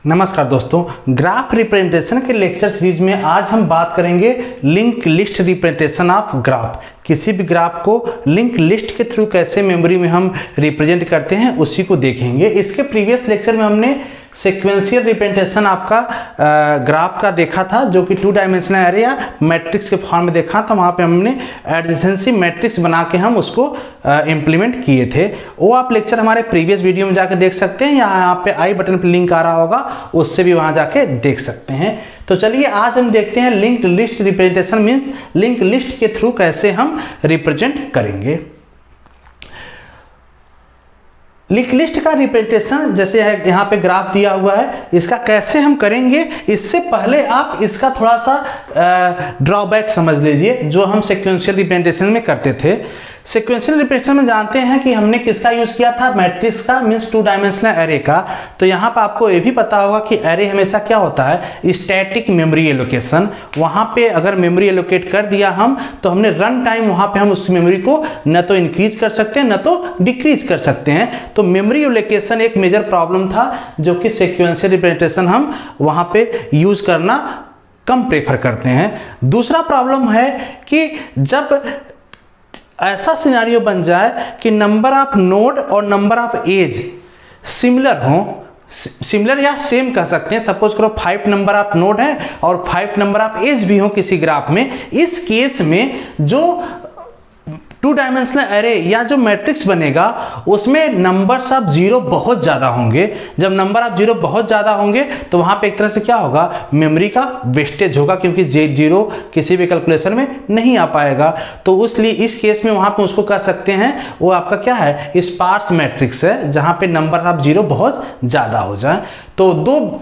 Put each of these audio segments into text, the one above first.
नमस्कार दोस्तों, graph representation के लेक्चर सीरीज में आज हम बात करेंगे link list representation of graph. किसी भी ग्राफ को लिंक लिस्ट के थ्रू कैसे मेमोरी में हम रिप्रेजेंट करते हैं उसी को देखेंगे। इसके प्रीवियस लेक्चर में हमने सीक्वेंशियल रिप्रेजेंटेशन आपका ग्राफ का देखा था, जो कि 2 डायमेंशनल एरे या मैट्रिक्स के फॉर्म में देखा था। वहाँ पे हमने एडजेसेंसी मैट्रिक्स बना के हम उसको इम्प्लीमेंट किए थे। वो आप लेक्चर हमारे प्रीवियस वीडियो में जाके देख सकते हैं, या यहाँ पे आई बटन पे लिंक आ रहा होगा, उससे भी वहाँ जाके देख सकते हैं। तो चलिए आज हम देखते हैं link list representation means link list के थ्रू कैसे हम रिप्रेजेंट करेंगे। लिंक लिस्ट का रिप्रेजेंटेशन जैसे है, यहाँ पे ग्राफ दिया हुआ है, इसका कैसे हम करेंगे इससे पहले आप इसका थोड़ा सा ड्रॉबैक समझ लीजिए जो हम सीक्वेंशियल रिप्रेजेंटेशन में करते थे। सीक्वेंशियल रिप्रेजेंटेशन में जानते हैं कि हमने किसका यूज किया था, मैट्रिक्स का मीन्स 2 डायमेंशनल एरे का। तो यहाँ पर आपको ये भी पता होगा कि एरे हमेशा क्या होता है, स्टैटिक मेमोरी एलोकेशन। वहाँ पे अगर मेमोरी एलोकेट कर दिया हम, तो हमने रन टाइम वहाँ पे हम उस मेमोरी को न तो इंक्रीज कर सकते हैं न तो डिक्रीज कर सकते हैं। तो मेमोरी एलोकेशन एक मेजर प्रॉब्लम था, जो कि सीक्वेंशियल रिप्रेजेंटेशन हम वहाँ पे यूज करना कम प्रेफर करते हैं। दूसरा प्रॉब्लम है कि जब ऐसा सिनेरियो बन जाए कि नंबर ऑफ नोड और नंबर ऑफ एज सिमिलर हो, सिमिलर या सेम कह सकते हैं। सपोज करो 5 नंबर ऑफ नोड है और 5 नंबर ऑफ एज भी हो किसी ग्राफ में। इस केस में जो 2 डायमेंशनल एरे या जो मैट्रिक्स बनेगा उसमें नंबर्स ऑफ जीरो बहुत ज़्यादा होंगे। जब नंबर ऑफ जीरो बहुत ज़्यादा होंगे तो वहाँ पे एक तरह से क्या होगा, मेमोरी का वेस्टेज होगा, क्योंकि जीरो किसी भी कैलकुलेशन में नहीं आ पाएगा। तो इसलिए इस केस में वहाँ पे उसको कर सकते हैं, वो आपका क्या है, स्पार्स मैट्रिक्स है, जहाँ पे नंबर ऑफ जीरो बहुत ज़्यादा हो जाए। तो दो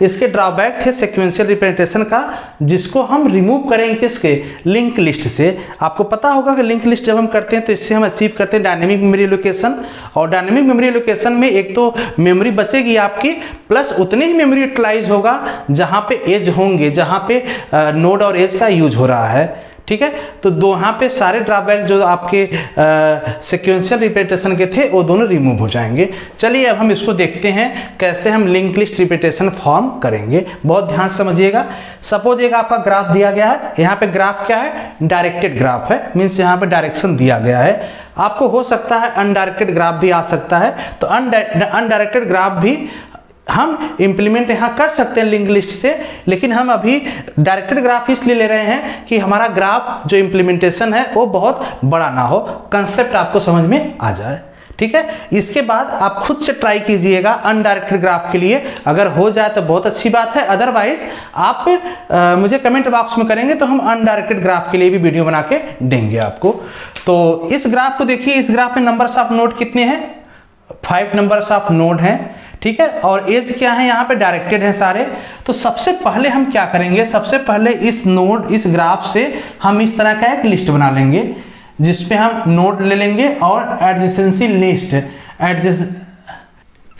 इसके ड्रॉबैक थे सीक्वेंशियल रिप्रेजेंटेशन का, जिसको हम रिमूव करेंगे किसके, लिंक लिस्ट से। आपको पता होगा कि लिंक लिस्ट जब हम करते हैं तो इससे हम अचीव करते हैं डायनेमिक मेमोरी एलोकेशन। और डायनेमिक मेमोरी एलोकेशन में एक तो मेमोरी बचेगी आपकी, प्लस उतनी ही मेमोरी यूटिलाइज होगा जहाँ पे एज होंगे, जहाँ पे नोड और एज का यूज हो रहा है। ठीक है, तो दो यहाँ पे सारे ड्रॉबैक जो आपके सीक्वेंशियल रिप्रेजेंटेशन के थे वो दोनों रिमूव हो जाएंगे। चलिए अब हम इसको देखते हैं कैसे हम लिंक लिस्ट रिप्रेजेंटेशन फॉर्म करेंगे। बहुत ध्यान से समझिएगा। सपोज एक आपका ग्राफ दिया गया है, यहाँ पे ग्राफ क्या है, डायरेक्टेड ग्राफ है, मीन्स यहाँ पे डायरेक्शन दिया गया है। आपको हो सकता है अनडायरेक्टेड ग्राफ भी आ सकता है, तो अनडायरेक्टेड ग्राफ भी हम इंप्लीमेंट यहाँ कर सकते हैं लिंक लिस्ट से। लेकिन हम अभी डायरेक्टेड ग्राफ इसलिए ले रहे हैं कि हमारा ग्राफ जो इंप्लीमेंटेशन है वो बहुत बड़ा ना हो, कंसेप्ट आपको समझ में आ जाए। ठीक है, इसके बाद आप खुद से ट्राई कीजिएगा अनडायरेक्टेड ग्राफ के लिए। अगर हो जाए तो बहुत अच्छी बात है, अदरवाइज आप मुझे कमेंट बॉक्स में करेंगे तो हम अनडायरेक्टेड ग्राफ के लिए भी वीडियो बना के देंगे आपको। तो इस ग्राफ को देखिए, इस ग्राफ में नंबर्स ऑफ नोड कितने हैं, 5 नंबर्स ऑफ नोड हैं। ठीक है, और एज क्या है, यहाँ पे डायरेक्टेड है सारे। तो सबसे पहले हम क्या करेंगे, सबसे पहले इस नोड, इस ग्राफ से हम इस तरह का एक लिस्ट बना लेंगे, जिसपे हम नोड ले लेंगे और एडजेसेंसी लिस्ट,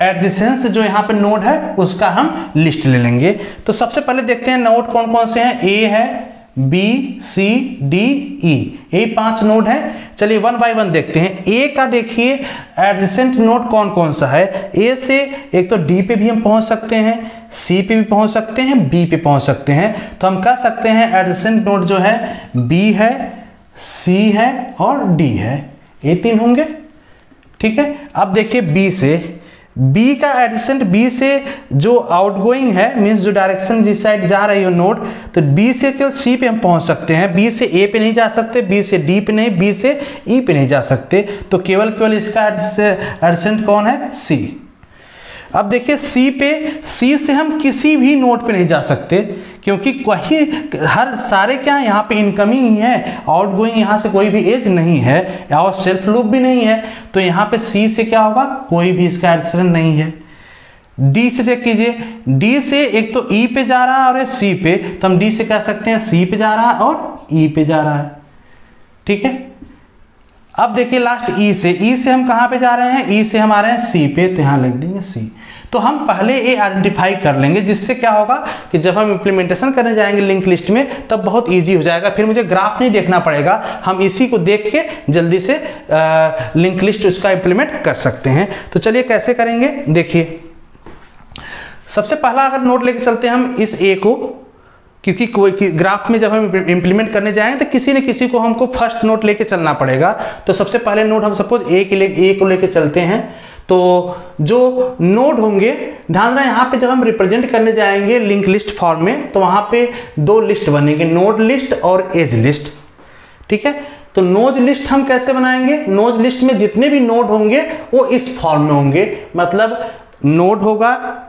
एडजेसेंस जो यहाँ पे नोड है उसका हम लिस्ट ले लेंगे। तो सबसे पहले देखते हैं नोड कौन कौन से हैं। ए है, बी, सी, डी, ई, ये 5 नोड है। चलिए 1 बाय 1 देखते हैं। ए का देखिए एडजेसेंट नोड कौन कौन सा है। ए से एक तो डी पे भी हम पहुंच सकते हैं, सी पे भी पहुंच सकते हैं, बी पे पहुंच सकते हैं। तो हम कह सकते हैं एडजेसेंट नोड जो है बी है, सी है और डी है, ये 3 होंगे। ठीक है, अब देखिए बी से, बी का एडजेसेंट, बी से जो आउटगोइंग है मींस जो डायरेक्शन जिस साइड जा रही हो नोड, तो बी से केवल सी पे हम पहुंच सकते हैं। बी से ए पे नहीं जा सकते, बी से डी पे नहीं, बी से ई पे नहीं जा सकते। तो केवल इसका एडजेसेंट कौन है, सी। अब देखिए सी पे, सी से हम किसी भी नोड पे नहीं जा सकते, क्योंकि कोई हर सारे क्या है यहाँ पे इनकमिंग ही है, आउटगोइंग यहाँ से कोई भी एज नहीं है और सेल्फ लूप भी नहीं है। तो यहाँ पे सी से क्या होगा, कोई भी इसका एडजेसेंट नहीं है। डी से चेक कीजिए, डी से एक तो ई पे जा रहा है और सी पे, तो हम डी से कह सकते हैं सी पे जा रहा है और ई पे जा रहा है। ठीक है, अब देखिए लास्ट ई से, ई से हम कहाँ पे जा रहे हैं, ई से हम आ रहे हैं सी पे, तो यहाँ लिख देंगे सी। तो हम पहले ये आइडेंटिफाई कर लेंगे, जिससे क्या होगा कि जब हम इम्प्लीमेंटेशन करने जाएंगे लिंक लिस्ट में तब बहुत इजी हो जाएगा, फिर मुझे ग्राफ नहीं देखना पड़ेगा, हम इसी को देख के जल्दी से लिंक लिस्ट उसका इम्प्लीमेंट कर सकते हैं। तो चलिए कैसे करेंगे देखिए। सबसे पहला अगर नोड लेके चलते हैं हम इस ए को, क्योंकि कोई ग्राफ में जब हम इंप्लीमेंट करने जाएंगे तो किसी न किसी को हमको फर्स्ट नोड लेके चलना पड़ेगा। तो सबसे पहले नोड हम सपोज ए को लेके चलते हैं। तो जो नोड होंगे, ध्यान रहे यहाँ पे जब हम रिप्रेजेंट करने जाएंगे लिंक लिस्ट फॉर्म में, तो वहाँ पे दो लिस्ट बनेंगे, नोड लिस्ट और एज लिस्ट। ठीक है, तो नोड लिस्ट हम कैसे बनाएंगे? नोड लिस्ट में जितने भी नोड होंगे वो इस फॉर्म में होंगे, मतलब नोड होगा,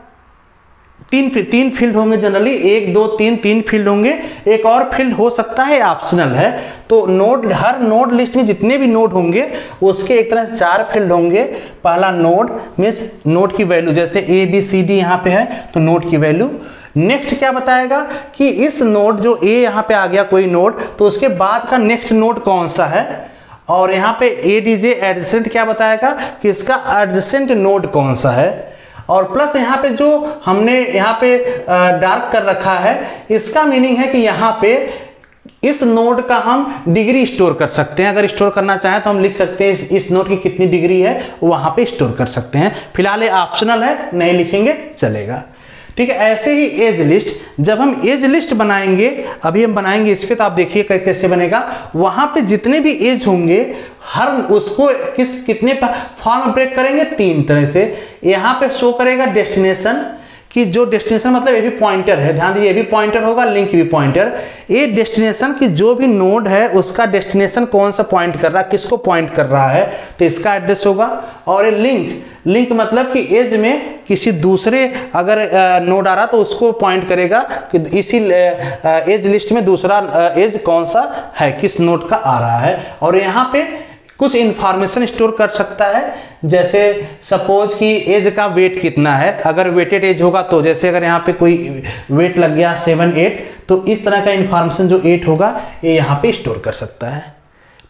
तीन फील्ड होंगे जनरली, 1 2 3 फील्ड होंगे, एक और फील्ड हो सकता है ऑप्शनल है। तो नोड, हर नोड लिस्ट में जितने भी नोड होंगे उसके एक तरह से 4 फील्ड होंगे। पहला नोड मीन्स नोड की वैल्यू, जैसे ABCD यहाँ पे है तो नोड की वैल्यू। नेक्स्ट क्या बताएगा कि इस नोड जो ए यहाँ पे आ गया कोई नोड, तो उसके बाद का नेक्स्ट नोड कौन सा है। और यहाँ पे ADJ एडजेसेंट क्या बताएगा कि इसका एडजेसेंट नोड कौन सा है। और प्लस यहाँ पे जो हमने यहाँ पे डार्क कर रखा है, इसका मीनिंग है कि यहाँ पे इस नोड का हम डिग्री स्टोर कर सकते हैं। अगर स्टोर करना चाहें तो हम लिख सकते हैं इस नोड की कितनी डिग्री है, वहां पे स्टोर कर सकते हैं। फिलहाल ये ऑप्शनल है, नहीं लिखेंगे चलेगा। ठीक है, ऐसे ही एज लिस्ट, जब हम एज लिस्ट बनाएंगे, अभी हम बनाएंगे इस पे, तो आप देखिए कैसे बनेगा। वहां पे जितने भी एज होंगे हर उसको कितने फॉर्म ब्रेक करेंगे, 3 तरह से। यहाँ पे शो करेगा डेस्टिनेशन, कि जो डेस्टिनेशन मतलब ये भी पॉइंटर है, ध्यान दीजिए, ये भी पॉइंटर होगा, लिंक भी पॉइंटर। ये डेस्टिनेशन की जो भी नोड है उसका डेस्टिनेशन कौन सा पॉइंट कर रहा है, किसको पॉइंट कर रहा है, तो इसका एड्रेस होगा। और ये लिंक मतलब कि एज में किसी दूसरे अगर नोड आ रहा तो उसको पॉइंट करेगा कि इसी एज लिस्ट में दूसरा एज कौन सा है, किस नोड का आ रहा है। और यहाँ पे कुछ इंफॉर्मेशन स्टोर कर सकता है, जैसे सपोज कि एज का वेट कितना है। अगर वेटेड एज होगा तो जैसे अगर यहाँ पे कोई वेट लग गया 7 8, तो इस तरह का इंफॉर्मेशन जो 8 होगा ये यहाँ पे स्टोर कर सकता है।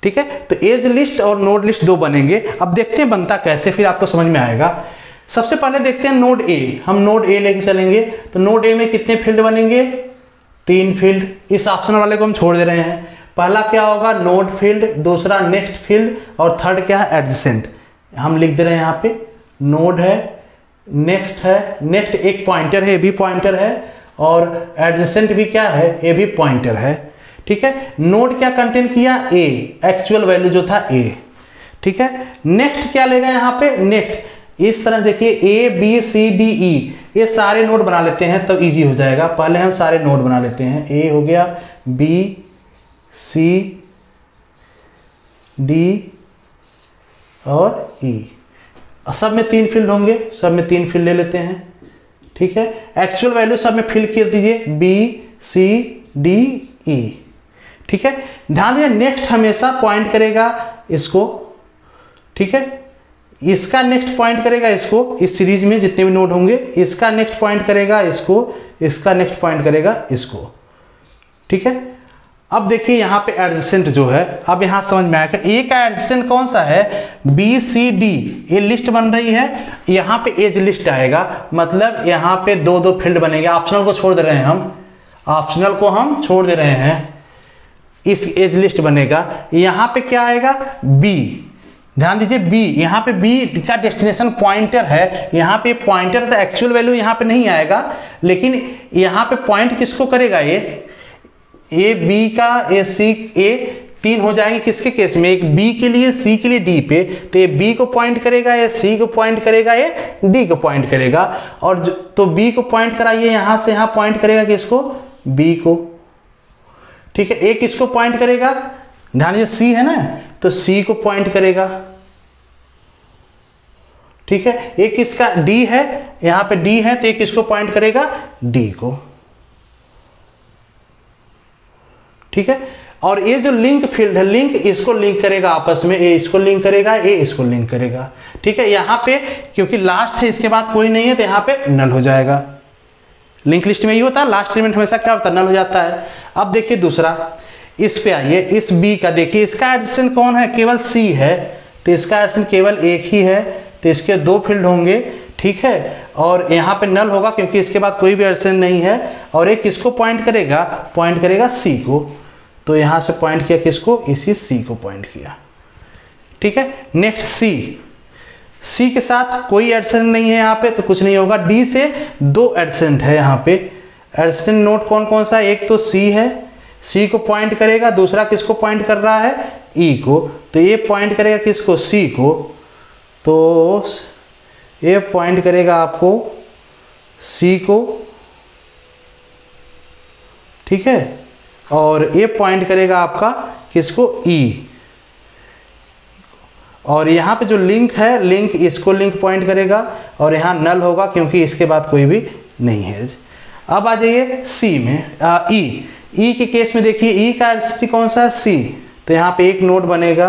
ठीक है, तो एज लिस्ट और नोड लिस्ट 2 बनेंगे। अब देखते हैं बनता कैसे, फिर आपको समझ में आएगा। सबसे पहले देखते हैं नोड ए, हम नोड ए लेके चलेंगे। तो नोड ए में कितने फील्ड बनेंगे? 3 फील्ड। इस ऑप्शन वाले को हम छोड़ दे रहे हैं। पहला क्या होगा? नोड फील्ड, दूसरा नेक्स्ट फील्ड, और थर्ड क्या है? एडजेसेंट। हम लिख दे रहे हैं यहाँ पे नोड है, नेक्स्ट है, नेक्स्ट एक पॉइंटर है, ये भी पॉइंटर है, और एडजेसेंट भी क्या है? ये भी पॉइंटर है। ठीक है, नोड क्या कंटेन किया? ए, एक्चुअल वैल्यू जो था ए। ठीक है, नेक्स्ट क्या लेगा यहाँ पे? नेक्स्ट इस तरह देखिए ABCDE, ये सारे नोड बना लेते हैं तब इजी हो जाएगा। पहले हम सारे नोड बना लेते हैं, ए हो गया, B C D और E, सब में 3 फील्ड होंगे, सब में 3 फील्ड ले लेते हैं। ठीक है, एक्चुअल वैल्यू सब में फिल कर दीजिए, B C D E। ठीक है, ध्यान दीजिए नेक्स्ट हमेशा पॉइंट करेगा इसको। ठीक है, इसका नेक्स्ट पॉइंट करेगा इसको, इस सीरीज में जितने भी नोड होंगे, इसका नेक्स्ट पॉइंट करेगा इसको, इसका नेक्स्ट पॉइंट करेगा इसको। ठीक है, अब देखिए यहाँ पे एडजेसेंट जो है, अब यहाँ समझ में आएगा ए का एडजेसेंट कौन सा है? BCD, ये लिस्ट बन रही है, यहाँ पे एज लिस्ट आएगा, मतलब यहाँ पे 2 फील्ड बनेंगे। ऑप्शनल को छोड़ दे रहे हैं हम, ऑप्शनल को हम छोड़ दे रहे हैं, इस एज लिस्ट बनेगा। यहाँ पे क्या आएगा? B, ध्यान दीजिए B, यहाँ पे B का डेस्टिनेशन पॉइंटर है, यहाँ पे पॉइंटर तो एक्चुअल वैल्यू यहाँ पे नहीं आएगा, लेकिन यहाँ पे पॉइंट किसको करेगा? ये B का A C, A 3 हो जाएंगे किसके केस में? एक B के लिए, C के लिए, D पे। तो ये B को पॉइंट करेगा, ये C को पॉइंट करेगा, ये D को पॉइंट करेगा। और तो B को पॉइंट कराइए, यहाँ से यहाँ पॉइंट करेगा किसको? B को। ठीक है, एक किसको पॉइंट करेगा? ध्यान दीजिए C है ना, तो C को पॉइंट करेगा। ठीक है, एक किसका? D है, यहाँ पे D है, तो एक किसको पॉइंट करेगा? D को। ठीक है, और ये जो लिंक फील्ड है, लिंक इसको लिंक करेगा आपस में, ए इसको लिंक करेगा, ए इसको लिंक करेगा। ठीक है, यहाँ पे क्योंकि लास्ट है, इसके बाद कोई नहीं है, तो यहाँ पे नल हो जाएगा। लिंक लिस्ट में ये होता है, लास्ट एलिमेंट हमेशा क्या होता है? नल हो जाता है। अब देखिए दूसरा, इस पे आइए, इस B का देखिए, इसका एडजेसेंट कौन है? केवल C है, तो इसका एडजेसेंट केवल एक ही है, तो इसके 2 फील्ड होंगे। ठीक है, और यहाँ पे नल होगा क्योंकि इसके बाद कोई भी एडजेसेंट नहीं है। और एक किसको पॉइंट करेगा? पॉइंट करेगा C को, तो यहाँ से पॉइंट किया किसको? इसी C को पॉइंट किया। ठीक है, नेक्स्ट सी के साथ कोई एडजेसेंट नहीं है यहाँ पे, तो कुछ नहीं होगा। डी से 2 एडजेसेंट है यहाँ पे। एडजेसेंट नोड कौन कौन सा है, एक तो सी है, सी को पॉइंट करेगा, दूसरा किसको पॉइंट कर रहा है, ई को, तो ये पॉइंट करेगा किसको, सी को, तो ये पॉइंट करेगा आपको सी को, ठीक है, और ये पॉइंट करेगा आपका किसको, ई। और यहाँ पे जो लिंक है, लिंक इसको लिंक पॉइंट करेगा, और यहाँ नल होगा क्योंकि इसके बाद कोई भी नहीं है। अब आ जाइए सी में, ई के केस में देखिए ई का एडजेसेंट कौन सा है, सी, तो यहाँ पे एक नोड बनेगा,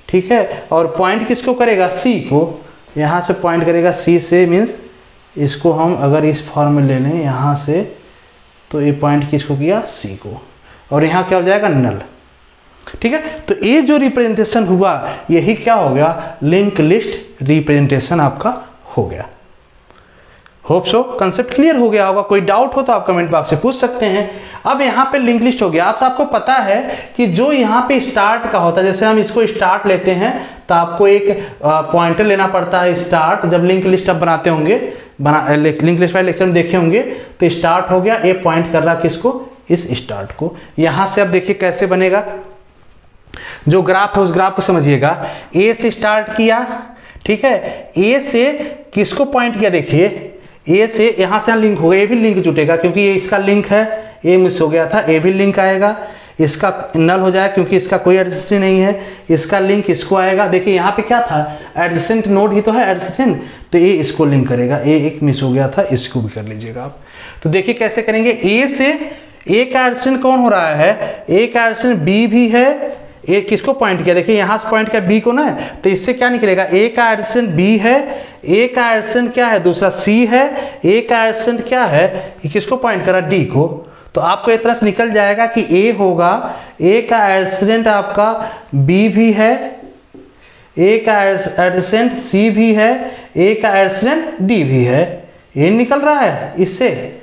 ठीक है, और पॉइंट किसको करेगा, सी को, यहाँ से पॉइंट करेगा सी से, मीन्स इसको हम अगर इस फॉर्म में ले लें यहाँ से, तो ये पॉइंट किसको किया, सी को, और यहाँ क्या हो जाएगा, नल, ठीक है। तो ये जो रिप्रेजेंटेशन हुआ यही क्या हो गया, लिंक लिस्ट रिप्रेजेंटेशन आपका हो गया। होप सो कंसेप्ट क्लियर हो गया होगा। कोई डाउट हो तो आप कमेंट बॉक्स से पूछ सकते हैं। अब यहाँ पे लिंक लिस्ट हो गया। अब तो आपको पता है कि जो यहाँ पे स्टार्ट का होता है, जैसे हम इसको स्टार्ट लेते हैं तो आपको एक पॉइंटर लेना पड़ता है स्टार्ट। जब लिंक लिस्ट आप बनाते होंगे, लिंक लिस्ट वाले लेक्चर में देखे होंगे, तो स्टार्ट हो गया, ये पॉइंट कर रहा किसको, इस स्टार्ट को। यहाँ से अब देखिए कैसे बनेगा, जो ग्राफ है उस ग्राफ को समझिएगा। ए से स्टार्ट किया, ठीक है, ए से किसको पॉइंट किया, देखिए ए से यहाँ से लिंक होगा, ये भी लिंक जुटेगा क्योंकि ये इसका लिंक है, ए मिस हो गया था, ए भी लिंक आएगा, इसका नल हो जाएगा क्योंकि इसका कोई एडजेसेंट नहीं है, इसका लिंक इसको आएगा। देखिए यहाँ पे क्या था, एडजेसेंट नोड ही तो है एडजेसेंट, तो ये इसको लिंक करेगा, ए एक मिस हो गया था, इसको भी कर लीजिएगा आप। तो देखिए कैसे करेंगे, ए से ए का एडजेसेंट कौन हो रहा है, ए का एडजेसेंट बी भी है, ए किसको पॉइंट किया, देखिए यहाँ से पॉइंट किया बी को ना, तो इससे क्या निकलेगा, ए का एडजेसेंट बी है, ए का एडजेसेंट क्या है, दूसरा सी है, ए का एडजेसेंट क्या है, किसको पॉइंट करा, डी को। तो आपको एक तरह से निकल जाएगा कि ए होगा, ए का एडजेसेंट आपका बी भी है, ए का एडजेसेंट सी भी है, ए का एडजेसेंट डी भी है, ये निकल रहा है इससे।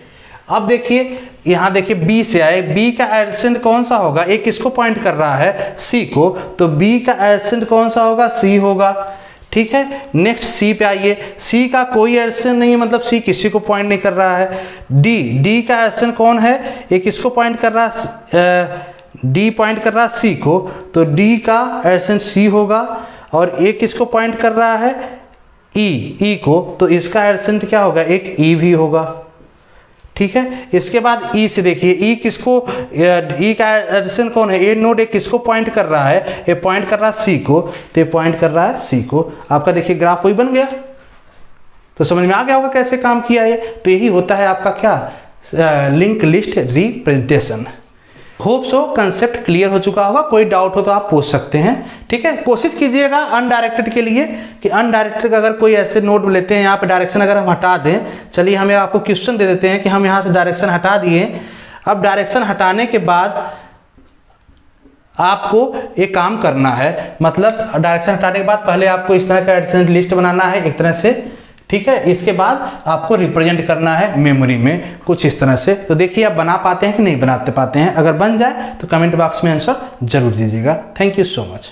अब देखिए यहाँ देखिए बी से आए, बी का एडजेसेंट कौन सा होगा, ए किसको पॉइंट कर रहा है, सी को, तो बी का एडजेसेंट कौन सा होगा, सी होगा, ठीक है। नेक्स्ट सी पे आइए, सी का कोई एडजेसेंट नहीं है, मतलब सी किसी को पॉइंट नहीं कर रहा है। डी का एडजेसेंट कौन है, ए किसको पॉइंट कर रहा है, डी पॉइंट कर रहा है सी को, तो डी का एडजेसेंट सी होगा, और ए किसको पॉइंट कर रहा है, ई को, तो इसका एडजेसेंट क्या होगा, एक ई भी होगा, ठीक है। इसके बाद ई से देखिए, ई किसको, ई का एडजेसेंट कौन है, ए नोड ए किसको पॉइंट कर रहा है, ए पॉइंट कर रहा है सी को, तो ये पॉइंट कर रहा है सी को। आपका देखिए ग्राफ वही बन गया। तो समझ में आ गया होगा कैसे काम किया है। तो यही होता है आपका क्या, link list representation. Hope so concept clear हो चुका होगा। कोई डाउट हो तो आप पूछ सकते हैं, ठीक है। कोशिश कीजिएगा अनडायरेक्टेड के लिए कि अनडायरेक्टेड अगर कोई ऐसे नोट लेते हैं, यहाँ पे डायरेक्शन अगर हम हटा दें, चलिए हमें आपको क्वेश्चन दे देते हैं कि हम यहाँ से डायरेक्शन हटा दिए। अब डायरेक्शन हटाने के बाद आपको एक काम करना है, मतलब डायरेक्शन हटाने के बाद पहले आपको इस तरह का एडजेसेंट लिस्ट बनाना है एक तरह से, ठीक है। इसके बाद आपको रिप्रेजेंट करना है मेमोरी में कुछ इस तरह से। तो देखिए आप बना पाते हैं कि नहीं बनाते पाते हैं। अगर बन जाए तो कमेंट बॉक्स में आंसर जरूर दीजिएगा। Thank you so much.